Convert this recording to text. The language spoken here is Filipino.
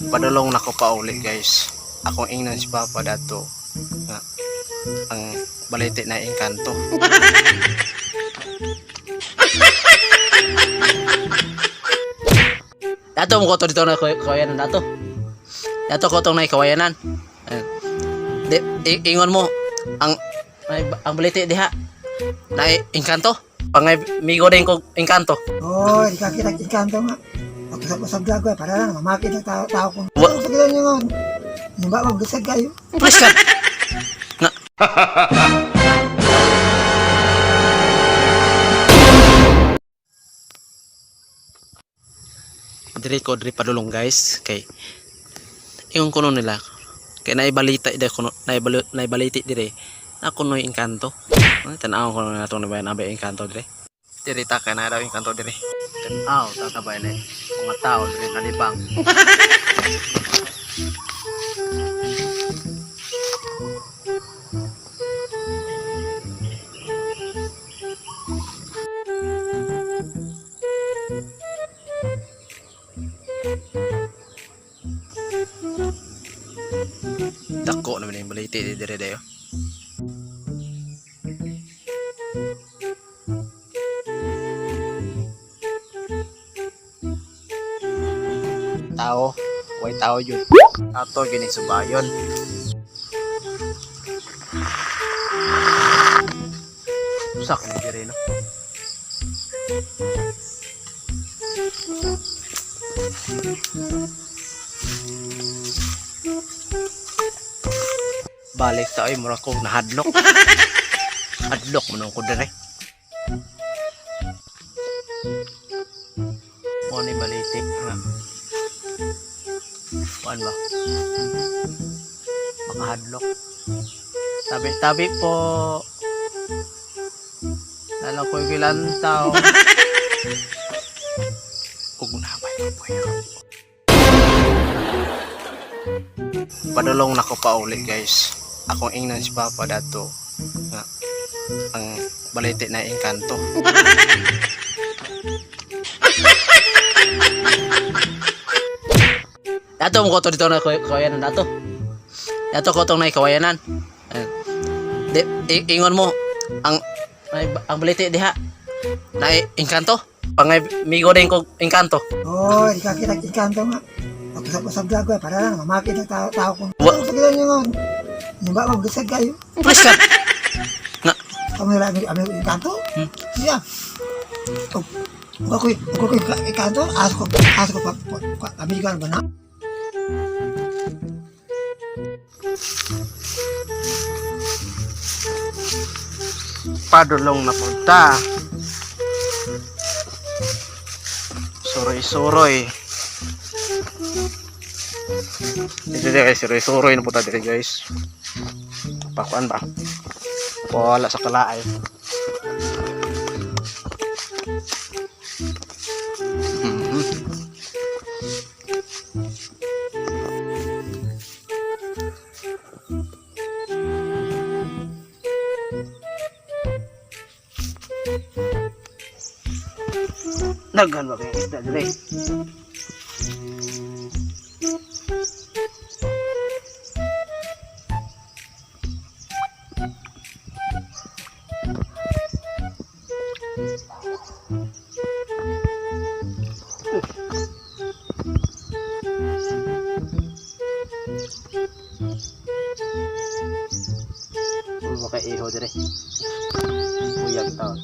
Padulong nako pa uli guys. Akong ingnan si Papa dato nga ang balite na engkanto. Dato mo ko to dito na kawayanan dato. Dato ko tong na kawayanan. Ingon mo ang balite diha na engkanto. Pangay migo din ko engkanto. Oh, di ka kita engkanto nga. Pag-usap ko para lang mamakit ng tao kung sa gilan nyo nga. Hindi ba mag-usap kayo? Please ka. Nga. Diri padulong guys kay ingon kuno nila kay naibalita ida kuno naibaliti dire na kuno engkanto. Tan-aw ko na natong nabayan abe engkanto dire. Diri ta kay na daw engkanto dire. Tan-aw tatabay na mga tao dire nalibang. Dako naman yung baliti dire dayo. Tao, way tao yun. Ato gini subayon. Sak ni dire no. Balik sa ay mura ko nahadlok. Hadlok mo nung ko dire. Mo ni baliti nga. Kuan ba? Makahadlok. Tabi-tabi po. Lalo ko yung kilantaw. Kung nabay ko po yun. Padulong nako pa uli guys. Akong ingnan si Papa dato nga ang balite na engkanto. Dato mo ko to dito na kawayanan dato. Dato ko tong na kawayanan. Ingon mo ang balite diha na engkanto. Pangay migo din ko engkanto. Oh, di ka kita engkanto nga. Pag-usap ko para lang mamakit ng tao kung sa gilan nyo nga. Hindi ba mag-usap kayo? Please ka. Nga. Kung nila aming engkanto? Siya. Kung ako engkanto, aso ko pa amigan ba na? Padulong na punta. Suroy-suroy. Dito guys, suroy-suroy na punta dito guys. Pakuan ba? Wala sa kalaay. Naghan ba kayo isda dire? Baka iho dire. Uyag taon.